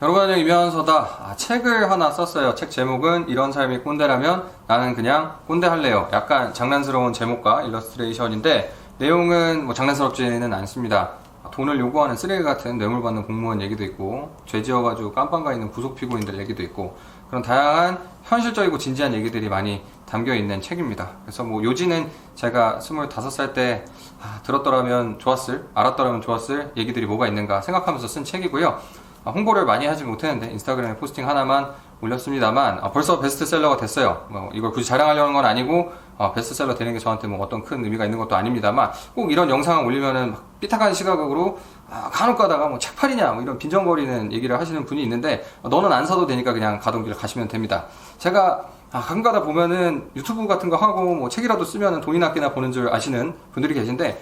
여러분 안녕, 이면서다. 책을 하나 썼어요. 책 제목은 이런 삶이 꼰대라면 나는 그냥 꼰대 할래요. 약간 장난스러운 제목과 일러스트레이션인데 내용은 뭐 장난스럽지는 않습니다. 돈을 요구하는 쓰레기 같은 뇌물 받는 공무원 얘기도 있고, 죄 지어가지고 깜빵 가 있는 구속 피고인들 얘기도 있고, 그런 다양한 현실적이고 진지한 얘기들이 많이 담겨 있는 책입니다. 그래서 뭐 요지는 제가 25살 때 들었더라면 좋았을, 알았더라면 좋았을 얘기들이 뭐가 있는가 생각하면서 쓴 책이고요. 홍보를 많이 하지 못했는데 인스타그램에 포스팅 하나만 올렸습니다만 벌써 베스트셀러가 됐어요. 이걸 굳이 자랑하려는 건 아니고 베스트셀러 되는 게 저한테 뭐 어떤 큰 의미가 있는 것도 아닙니다만, 꼭 이런 영상을 올리면은 막 삐딱한 시각으로 간혹 가다가 뭐 책팔이냐 뭐 이런 빈정거리는 얘기를 하시는 분이 있는데, 너는 안 사도 되니까 그냥 가던 길 가시면 됩니다. 제가 가끔 가다 보면은 유튜브 같은 거 하고 뭐 책이라도 쓰면은 돈이나 아끼나 보는 줄 아시는 분들이 계신데,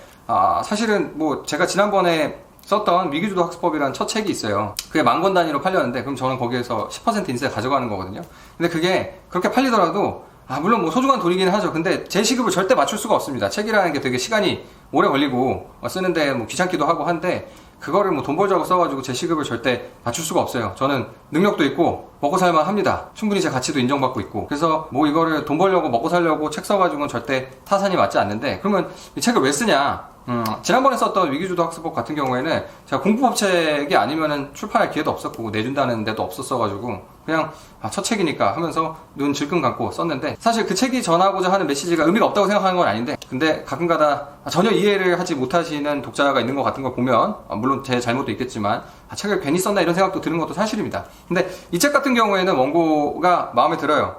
사실은 뭐 제가 지난번에 썼던 위기주도 학습법이라는 첫 책이 있어요. 그게 10,000권 단위로 팔렸는데, 그럼 저는 거기에서 10% 인세 가져가는 거거든요. 근데 그게 그렇게 팔리더라도 물론 뭐 소중한 돈이긴 하죠. 근데 제 시급을 절대 맞출 수가 없습니다. 책이라는 게 되게 시간이 오래 걸리고 쓰는데 뭐 귀찮기도 하고 한데, 그거를 뭐 돈 벌자고 써가지고 제 시급을 절대 맞출 수가 없어요. 저는 능력도 있고 먹고 살만 합니다. 충분히 제 가치도 인정받고 있고. 그래서 뭐 이거를 돈 벌려고 먹고 살려고 책 써가지고는 절대 타산이 맞지 않는데, 그러면 이 책을 왜 쓰냐? 지난번에 썼던 위기주도 학습법 같은 경우에는 제가 공부법 책이 아니면은 출판할 기회도 없었고 내준다는 데도 없었어가지고 그냥 첫 책이니까 하면서 눈 질끈 감고 썼는데, 사실 그 책이 전하고자 하는 메시지가 의미가 없다고 생각하는 건 아닌데, 근데 가끔가다 전혀 이해를 하지 못하시는 독자가 있는 것 같은 걸 보면, 물론 제 잘못도 있겠지만 책을 괜히 썼나 이런 생각도 드는 것도 사실입니다. 근데 이 책 같은 경우에는 원고가 마음에 들어요.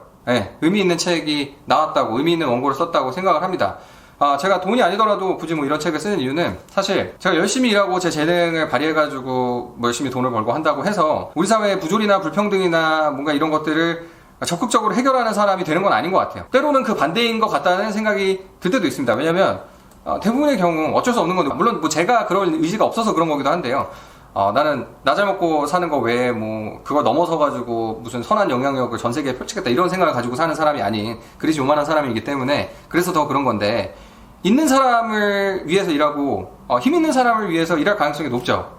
의미 있는 책이 나왔다고, 의미 있는 원고를 썼다고 생각을 합니다. 제가 돈이 아니더라도 굳이 뭐 이런 책을 쓰는 이유는, 사실 제가 열심히 일하고 제 재능을 발휘해가지고 뭐 열심히 돈을 벌고 한다고 해서 우리 사회의 부조리나 불평등이나 뭔가 이런 것들을 적극적으로 해결하는 사람이 되는 건 아닌 것 같아요. 때로는 그 반대인 것 같다는 생각이 들 때도 있습니다. 왜냐면 대부분의 경우 어쩔 수 없는 건데, 물론 뭐 제가 그럴 의지가 없어서 그런 거기도 한데요. 나는 나 잘 먹고 사는 거 외에 뭐 그걸 넘어서 가지고 무슨 선한 영향력을 전 세계에 펼치겠다 이런 생각을 가지고 사는 사람이 아닌 그릇이 요만한 사람이기 때문에, 그래서 더 그런 건데, 있는 사람을 위해서 일하고 힘 있는 사람을 위해서 일할 가능성이 높죠.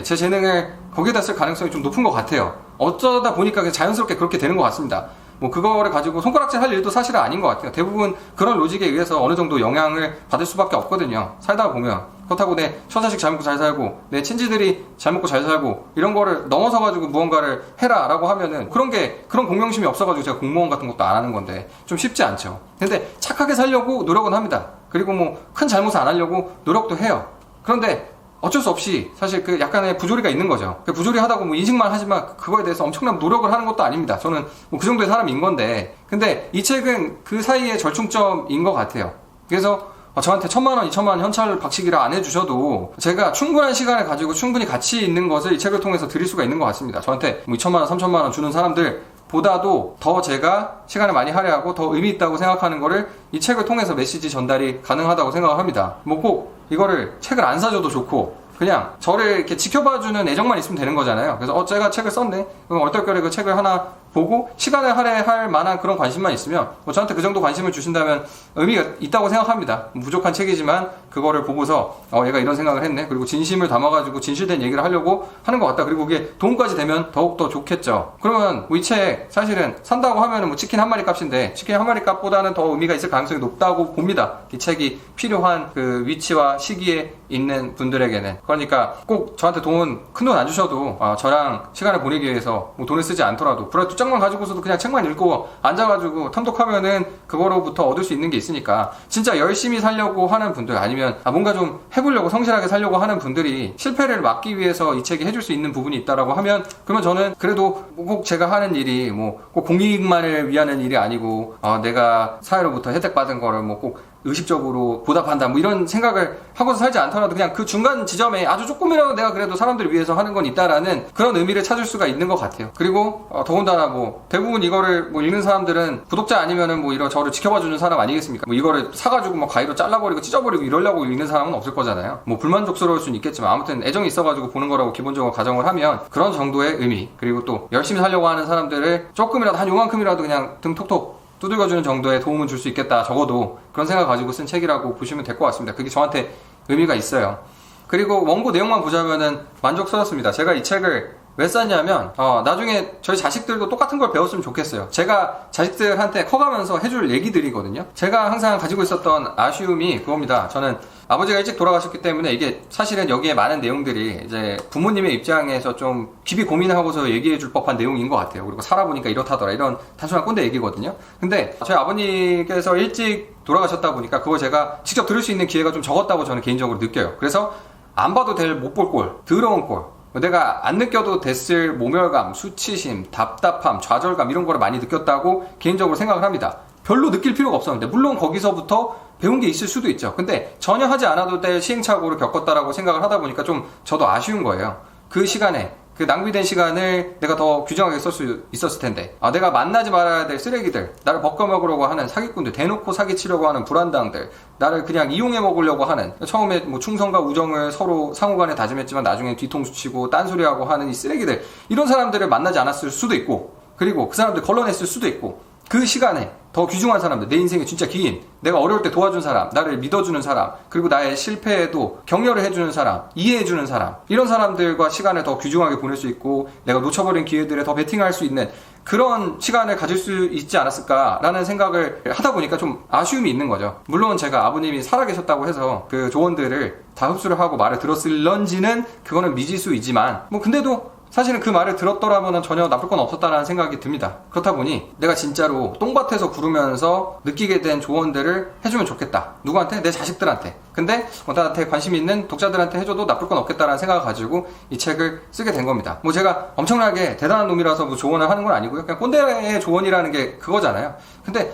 제 재능을 거기에다 쓸 가능성이 좀 높은 것 같아요. 어쩌다 보니까 자연스럽게 그렇게 되는 것 같습니다. 뭐 그거를 가지고 손가락질 할 일도 사실은 아닌 것 같아요. 대부분 그런 로직에 의해서 어느 정도 영향을 받을 수밖에 없거든요. 살다가 보면. 그렇다고 내 처자식 잘 먹고 잘 살고 내 친지들이 잘 먹고 잘 살고 이런 거를 넘어서 가지고 무언가를 해라 라고 하면은, 그런 공명심이 없어 가지고 제가 공무원 같은 것도 안 하는 건데 좀 쉽지 않죠. 근데 착하게 살려고 노력은 합니다. 그리고 뭐 큰 잘못을 안 하려고 노력도 해요. 그런데 어쩔 수 없이 사실 그 약간의 부조리가 있는 거죠. 그 부조리 하다고 뭐 인식만 하지만 그거에 대해서 엄청난 노력을 하는 것도 아닙니다. 저는 뭐 그 정도의 사람인 건데, 근데 이 책은 그 사이의 절충점인 것 같아요. 그래서 저한테 1,000,000원, 2,000,000원 현찰 박치기라 안 해주셔도 제가 충분한 시간을 가지고 충분히 가치 있는 것을 이 책을 통해서 드릴 수가 있는 것 같습니다. 저한테 뭐 2,000,000원, 3,000,000원 주는 사람들 보다도 더 제가 시간을 많이 할애하고 더 의미 있다고 생각하는 거를 이 책을 통해서 메시지 전달이 가능하다고 생각을 합니다. 뭐 꼭 이거를 책을 안 사줘도 좋고, 그냥 저를 이렇게 지켜봐주는 애정만 있으면 되는 거잖아요. 그래서 제가 책을 썼네, 그럼 얼떨결에 그 책을 하나 보고 시간을 할애할 만한 그런 관심만 있으면 저한테 그 정도 관심을 주신다면 의미가 있다고 생각합니다. 부족한 책이지만 그거를 보고서 얘가 이런 생각을 했네, 그리고 진심을 담아가지고 진실된 얘기를 하려고 하는 것 같다, 그리고 그게 도움까지 되면 더욱더 좋겠죠. 그러면 뭐 이 책 사실은 산다고 하면은 뭐 치킨 한 마리 값인데, 치킨 한 마리 값보다는 더 의미가 있을 가능성이 높다고 봅니다. 이 책이 필요한 그 위치와 시기에 있는 분들에게는. 그러니까 꼭 저한테 큰 돈 안 주셔도 저랑 시간을 보내기 위해서 뭐 돈을 쓰지 않더라도 브라이트 짝만 가지고서도 그냥 책만 읽고 앉아가지고 탐독하면은 그거로부터 얻을 수 있는 게 있으니까, 진짜 열심히 살려고 하는 분들, 아니면 뭔가 좀 해보려고 성실하게 살려고 하는 분들이 실패를 막기 위해서 이 책이 해줄 수 있는 부분이 있다라고 하면, 그러면 저는 그래도 꼭 제가 하는 일이 뭐 꼭 공익만을 위하는 일이 아니고 내가 사회로부터 혜택받은 거를 뭐 꼭 의식적으로 보답한다 뭐 이런 생각을 하고서 살지 않더라도, 그냥 그 중간 지점에 아주 조금이라도 내가 그래도 사람들을 위해서 하는 건 있다라는 그런 의미를 찾을 수가 있는 것 같아요. 그리고 더군다나 뭐 대부분 이거를 뭐 읽는 사람들은 구독자 아니면은 뭐 이런 저를 지켜봐주는 사람 아니겠습니까? 뭐 이거를 사가지고 뭐 가위로 잘라버리고 찢어버리고 이러려고 읽는 사람은 없을 거잖아요. 뭐 불만족스러울 수는 있겠지만 아무튼 애정이 있어가지고 보는 거라고 기본적으로 가정을 하면, 그런 정도의 의미, 그리고 또 열심히 살려고 하는 사람들을 조금이라도 한 요만큼이라도 그냥 등 톡톡 두들겨주는 정도의 도움은 줄 수 있겠다, 적어도 그런 생각 가지고 쓴 책이라고 보시면 될 것 같습니다. 그게 저한테 의미가 있어요. 그리고 원고 내용만 보자면은 만족스럽습니다. 제가 이 책을 왜 썼냐면 나중에 저희 자식들도 똑같은 걸 배웠으면 좋겠어요. 제가 자식들한테 커가면서 해줄 얘기들이거든요. 제가 항상 가지고 있었던 아쉬움이 그겁니다. 저는 아버지가 일찍 돌아가셨기 때문에 이게 사실은 여기에 많은 내용들이 이제 부모님의 입장에서 좀 깊이 고민하고서 얘기해 줄 법한 내용인 것 같아요. 그리고 살아보니까 이렇다더라, 이런 단순한 꼰대 얘기거든요. 근데 저희 아버님께서 일찍 돌아가셨다 보니까 그걸 제가 직접 들을 수 있는 기회가 좀 적었다고 저는 개인적으로 느껴요. 그래서 안 봐도 될 못 볼 꼴, 더러운 꼴, 내가 안 느껴도 됐을 모멸감, 수치심, 답답함, 좌절감, 이런 거를 많이 느꼈다고 개인적으로 생각을 합니다. 별로 느낄 필요가 없었는데, 물론 거기서부터 배운 게 있을 수도 있죠. 근데 전혀 하지 않아도 될 시행착오를 겪었다라고 생각을 하다 보니까 좀 저도 아쉬운 거예요. 그 시간에, 그 낭비된 시간을 내가 더 규정하게 쓸 수 있었을 텐데, 내가 만나지 말아야 될 쓰레기들, 나를 벗겨먹으려고 하는 사기꾼들, 대놓고 사기치려고 하는 불안당들, 나를 그냥 이용해 먹으려고 하는, 처음에 뭐 충성과 우정을 서로 상호간에 다짐했지만 나중에 뒤통수 치고 딴소리하고 하는 이 쓰레기들, 이런 사람들을 만나지 않았을 수도 있고, 그리고 그 사람들 걸러냈을 수도 있고, 그 시간에 더 귀중한 사람들, 내 인생에 진짜 긴, 내가 어려울 때 도와준 사람, 나를 믿어주는 사람, 그리고 나의 실패에도 격려를 해주는 사람, 이해해주는 사람, 이런 사람들과 시간을 더 귀중하게 보낼 수 있고, 내가 놓쳐버린 기회들에 더 베팅할 수 있는 그런 시간을 가질 수 있지 않았을까라는 생각을 하다 보니까 좀 아쉬움이 있는 거죠. 물론 제가 아버님이 살아계셨다고 해서 그 조언들을 다 흡수를 하고 말을 들었을런지는 그거는 미지수이지만, 근데도 사실은 그 말을 들었더라면 전혀 나쁠 건 없었다는 생각이 듭니다. 그렇다 보니 내가 진짜로 똥밭에서 구르면서 느끼게 된 조언들을 해주면 좋겠다. 누구한테? 내 자식들한테. 근데 나한테 관심 있는 독자들한테 해줘도 나쁠 건 없겠다라는 생각을 가지고 이 책을 쓰게 된 겁니다. 제가 엄청나게 대단한 놈이라서 조언을 하는 건 아니고요. 그냥 꼰대의 조언이라는 게 그거잖아요. 근데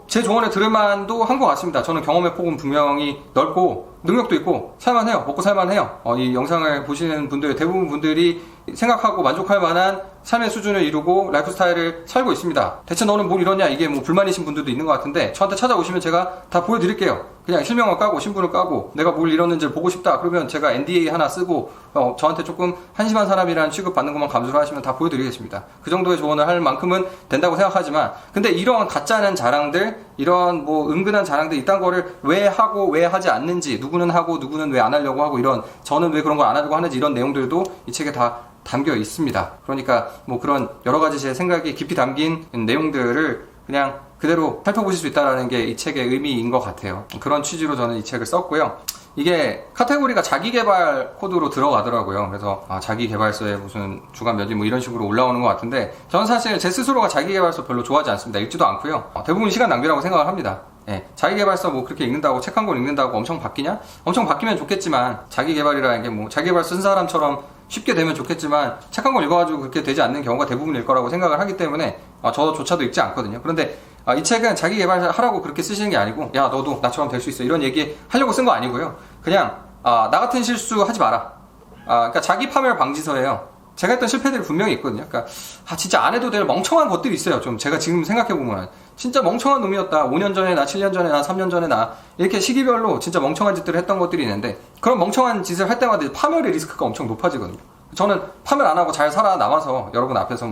제 조언을 들을 만도 한 것 같습니다. 저는 경험의 폭은 분명히 넓고 능력도 있고 살만해요. 먹고 살만해요. 이 영상을 보시는 분들, 대부분 분들이 생각하고 만족할 만한 삶의 수준을 이루고 라이프 스타일을 살고 있습니다. 대체 너는 뭘 이러냐, 이게 불만이신 분들도 있는 것 같은데, 저한테 찾아오시면 제가 다 보여드릴게요. 그냥 실명을 까고 신분을 까고 내가 뭘 이뤘는지를 보고 싶다 그러면 제가 NDA 하나 쓰고 저한테 조금 한심한 사람이라는 취급 받는 것만 감수를 하시면 다 보여드리겠습니다. 그 정도의 조언을 할 만큼은 된다고 생각하지만, 근데 이런 가짜는 자랑들, 이런 은근한 자랑들, 이딴 거를 왜 하고 왜 하지 않는지, 누구는 하고 누구는 왜 안 하려고 하고, 이런 저는 왜 그런 걸 안 하려고 하는지, 이런 내용들도 이 책에 다 담겨 있습니다. 그러니까 그런 여러 가지 제 생각이 깊이 담긴 내용들을 그냥 그대로 살펴보실 수 있다는 게 이 책의 의미인 것 같아요. 그런 취지로 저는 이 책을 썼고요. 이게 카테고리가 자기개발 코드로 들어가더라고요. 그래서 자기개발서에 무슨 주간 몇위 이런 식으로 올라오는 것 같은데, 저는 사실 제 스스로가 자기개발서 별로 좋아하지 않습니다. 읽지도 않고요. 대부분 시간 낭비라고 생각을 합니다. 자기개발서 그렇게 읽는다고, 책 한 권 읽는다고 엄청 바뀌냐? 엄청 바뀌면 좋겠지만, 자기개발이라는 게 자기개발 쓴 사람처럼 쉽게 되면 좋겠지만, 책 한 권 읽어가지고 그렇게 되지 않는 경우가 대부분일 거라고 생각을 하기 때문에 저조차도 읽지 않거든요. 그런데 이 책은 자기 개발하라고 그렇게 쓰시는 게 아니고, 야 너도 나처럼 될 수 있어, 이런 얘기 하려고 쓴 거 아니고요. 그냥 나 같은 실수 하지 마라. 그러니까 자기 파멸 방지서예요. 제가 했던 실패들이 분명히 있거든요. 그러니까 진짜 안 해도 될 멍청한 것들이 있어요. 좀 제가 지금 생각해보면 진짜 멍청한 놈이었다. 5년 전에 나, 7년 전에 나, 3년 전에 나, 이렇게 시기별로 진짜 멍청한 짓들을 했던 것들이 있는데, 그런 멍청한 짓을 할 때마다 파멸의 리스크가 엄청 높아지거든요. 저는 파멸 안 하고 잘 살아남아서 여러분 앞에서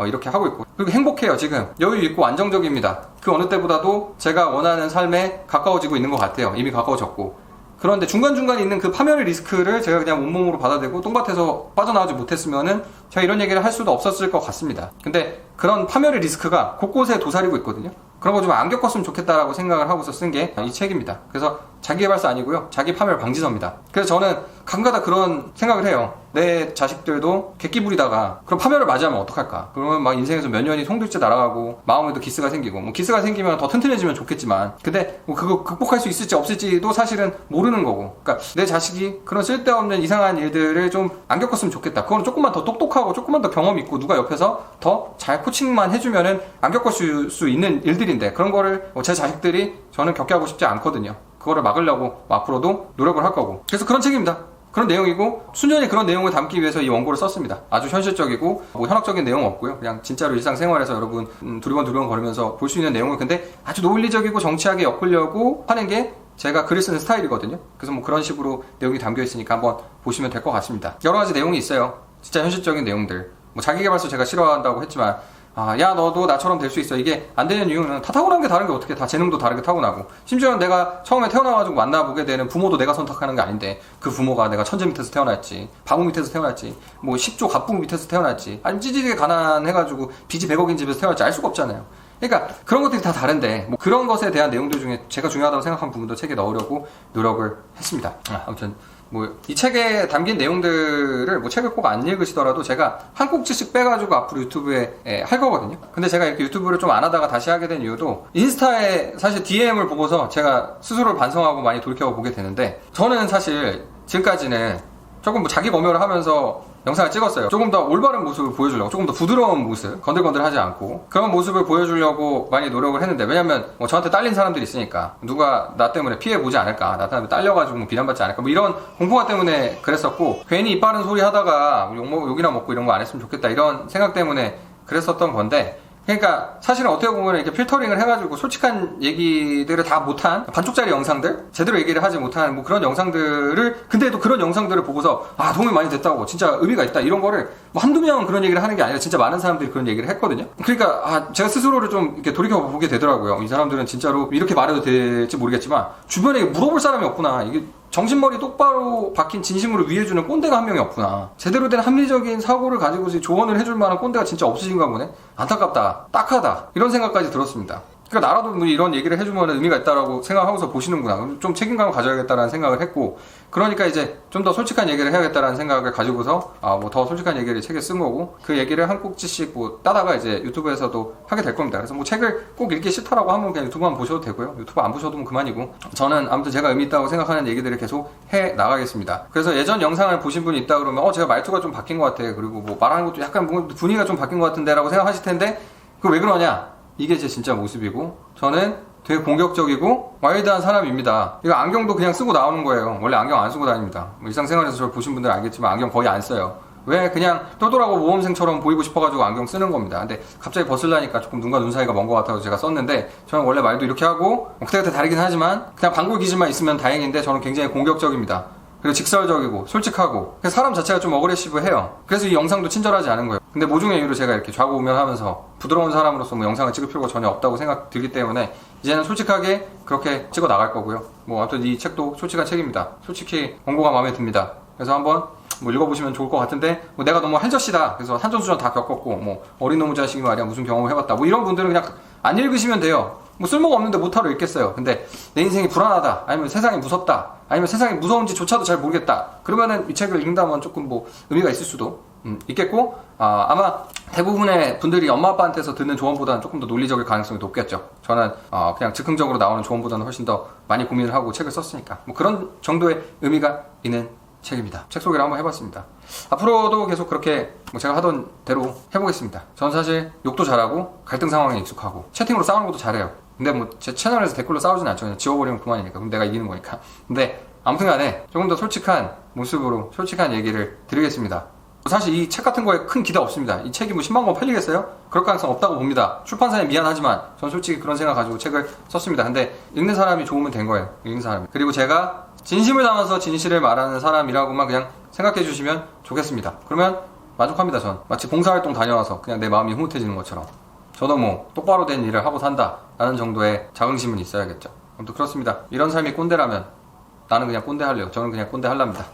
이렇게 하고 있고, 그리고 행복해요. 지금 여유 있고 안정적입니다. 그 어느 때보다도 제가 원하는 삶에 가까워지고 있는 것 같아요. 이미 가까워졌고. 그런데 중간중간에 있는 그 파멸의 리스크를 제가 그냥 온몸으로 받아들고 똥밭에서 빠져나오지 못했으면은 제가 이런 얘기를 할 수도 없었을 것 같습니다. 근데 그런 파멸의 리스크가 곳곳에 도사리고 있거든요. 그런 거 좀 안 겪었으면 좋겠다라고 생각을 하고서 쓴 게 이 책입니다. 그래서 자기개발서 아니고요, 자기 파멸 방지서입니다. 그래서 저는 가끔가다 그런 생각을 해요. 내 자식들도 객기 부리다가 그런 파멸을 맞이하면 어떡할까? 그러면 막 인생에서 몇 년이 송두리째 날아가고 마음에도 기스가 생기고, 기스가 생기면 더 튼튼해지면 좋겠지만, 근데 그거 극복할 수 있을지 없을지도 사실은 모르는 거고, 그러니까 내 자식이 그런 쓸데없는 이상한 일들을 좀 안 겪었으면 좋겠다. 그거는 조금만 더 똑똑하고 조금만 더 경험 있고 누가 옆에서 더 잘 코칭만 해주면은 안 겪을 수 있는 일들인데, 그런 거를 제 자식들이 저는 겪게 하고 싶지 않거든요. 그거를 막으려고 앞으로도 노력을 할 거고. 그래서 그런 책입니다. 그런 내용이고, 순전히 그런 내용을 담기 위해서 이 원고를 썼습니다. 아주 현실적이고 현학적인 내용 없고요. 그냥 진짜로 일상생활에서 여러분 두리번 거리면서 볼 수 있는 내용을, 근데 아주 논리적이고 정치하게 엮으려고 하는 게 제가 글을 쓰는 스타일이거든요. 그래서 그런 식으로 내용이 담겨 있으니까 한번 보시면 될 것 같습니다. 여러 가지 내용이 있어요. 진짜 현실적인 내용들. 자기개발서 제가 싫어한다고 했지만, 야 너도 나처럼 될 수 있어. 이게 안 되는 이유는 다 타고난 게 다른 게 어떻게 다 재능도 다르게 타고나고, 심지어는 내가 처음에 태어나가지고 만나보게 되는 부모도 내가 선택하는 게 아닌데 그 부모가 내가 천재 밑에서 태어났지, 바보 밑에서 태어났지, 뭐 10조 갑부 밑에서 태어났지, 아니면 찌질하게 가난해가지고 빚이 100억인 집에서 태어났지, 알 수가 없잖아요. 그러니까 그런 것들이 다 다른데 뭐 그런 것에 대한 내용들 중에 제가 중요하다고 생각한 부분도 책에 넣으려고 노력을 했습니다. 아무튼 뭐 이 책에 담긴 내용들을 뭐 책을 꼭 안 읽으시더라도 제가 한 꼭지씩 빼가지고 앞으로 유튜브에 할 거거든요. 근데 제가 이렇게 유튜브를 좀 안 하다가 다시 하게 된 이유도 인스타에 사실 DM을 보고서 제가 스스로를 반성하고 많이 돌이켜보게 되는데, 저는 사실 지금까지는 조금 뭐 자기 검열을 하면서 영상을 찍었어요. 조금 더 올바른 모습을 보여주려고, 조금 더 부드러운 모습, 건들건들하지 않고 그런 모습을 보여주려고 많이 노력을 했는데, 왜냐면 뭐 저한테 딸린 사람들이 있으니까 누가 나 때문에 피해보지 않을까, 나 때문에 딸려가지고 뭐 비난받지 않을까, 뭐 이런 공포감 때문에 그랬었고, 괜히 입 바른 소리 하다가 욕이나 먹고 이런 거 안 했으면 좋겠다 이런 생각 때문에 그랬었던 건데, 그러니까 사실은 어떻게 보면 이렇게 필터링을 해가지고 솔직한 얘기들을 다 못한 반쪽짜리 영상들, 제대로 얘기를 하지 못한 뭐 그런 영상들을, 근데도 그런 영상들을 보고서 도움이 많이 됐다고, 진짜 의미가 있다 이런 거를 뭐 한두 명은 그런 얘기를 하는 게 아니라 진짜 많은 사람들이 그런 얘기를 했거든요. 그러니까 제가 스스로를 좀 이렇게 돌이켜보게 되더라고요. 이 사람들은 진짜로 이렇게 말해도 될지 모르겠지만 주변에 물어볼 사람이 없구나, 이게 정신머리 똑바로 박힌 진심으로 위해주는 꼰대가 한 명이 없구나, 제대로 된 합리적인 사고를 가지고서 조언을 해줄 만한 꼰대가 진짜 없으신가 보네, 안타깝다, 딱하다, 이런 생각까지 들었습니다. 그러니까 나라도 뭐 이런 얘기를 해주면 의미가 있다라고 생각하고서 보시는구나, 좀 책임감을 가져야겠다라는 생각을 했고, 그러니까 이제 좀 더 솔직한 얘기를 해야겠다라는 생각을 가지고서 뭐 더 솔직한 얘기를 책에 쓴 거고, 그 얘기를 한 꼭지씩 뭐 따다가 이제 유튜브에서도 하게 될 겁니다. 그래서 뭐 책을 꼭 읽기 싫다라고 하면 그냥 유튜브만 보셔도 되고요, 유튜브 안 보셔도 뭐 그만이고, 저는 아무튼 제가 의미 있다고 생각하는 얘기들을 계속 해 나가겠습니다. 그래서 예전 영상을 보신 분이 있다 그러면 제가 말투가 좀 바뀐 것 같아, 그리고 뭐 말하는 것도 약간 분위기가 좀 바뀐 것 같은데 라고 생각하실 텐데, 그거 왜 그러냐, 이게 제 진짜 모습이고, 저는 되게 공격적이고 와일드한 사람입니다. 이거 안경도 그냥 쓰고 나오는 거예요. 원래 안경 안 쓰고 다닙니다. 뭐 일상생활에서 저를 보신 분들은 알겠지만 안경 거의 안 써요. 왜? 그냥 똘똘하고 모범생처럼 보이고 싶어가지고 안경 쓰는 겁니다. 근데 갑자기 벗으려니까 조금 눈과 눈 사이가 먼 것 같아서 제가 썼는데, 저는 원래 말도 이렇게 하고 그때그때 다르긴 하지만 그냥 방골 기질만 있으면 다행인데, 저는 굉장히 공격적입니다. 그리고 직설적이고 솔직하고, 사람 자체가 좀 어그레시브해요. 그래서 이 영상도 친절하지 않은 거예요. 근데 모종의 이유로 제가 이렇게 좌고우면하면서 부드러운 사람으로서 뭐 영상을 찍을 필요가 전혀 없다고 생각 들기 때문에 이제는 솔직하게 그렇게 찍어 나갈 거고요. 뭐 아무튼 이 책도 솔직한 책입니다. 솔직히 원고가 마음에 듭니다. 그래서 한번 뭐 읽어보시면 좋을 것 같은데, 뭐 내가 너무 한저씨다, 그래서 산전수전 다 겪었고 뭐 어린 놈의 자식이 말이야 무슨 경험을 해봤다, 뭐 이런 분들은 그냥 안 읽으시면 돼요. 뭐 쓸모가 없는데 못하러 읽겠어요. 근데 내 인생이 불안하다, 아니면 세상이 무섭다, 아니면 세상이 무서운지조차도 잘 모르겠다, 그러면은 이 책을 읽는다면 조금 뭐 의미가 있을 수도 있겠고, 아마 대부분의 분들이 엄마 아빠한테서 듣는 조언보다는 조금 더 논리적일 가능성이 높겠죠. 저는 그냥 즉흥적으로 나오는 조언보다는 훨씬 더 많이 고민을 하고 책을 썼으니까 뭐 그런 정도의 의미가 있는 책입니다. 책 소개를 한번 해봤습니다. 앞으로도 계속 그렇게 뭐 제가 하던 대로 해보겠습니다. 저는 사실 욕도 잘하고 갈등 상황에 익숙하고 채팅으로 싸우는 것도 잘해요. 근데 뭐 제 채널에서 댓글로 싸우진 않죠. 그냥 지워버리면 그만이니까. 그럼 내가 이기는 거니까. 근데 아무튼 간에 조금 더 솔직한 모습으로 솔직한 얘기를 드리겠습니다. 사실 이 책 같은 거에 큰 기대 없습니다. 이 책이 뭐 10만 권 팔리겠어요? 그럴 가능성 없다고 봅니다. 출판사에 미안하지만 전 솔직히 그런 생각 가지고 책을 썼습니다. 근데 읽는 사람이 좋으면 된 거예요. 읽는 사람이. 그리고 제가 진심을 담아서 진실을 말하는 사람이라고만 그냥 생각해 주시면 좋겠습니다. 그러면 만족합니다. 전 마치 봉사활동 다녀와서 그냥 내 마음이 흐뭇해지는 것처럼, 저도 뭐 똑바로 된 일을 하고 산다 라는 정도의 자긍심은 있어야겠죠. 아무튼 그렇습니다. 이런 삶이 꼰대라면 나는 그냥 꼰대 할래요. 저는 그냥 꼰대 할랍니다.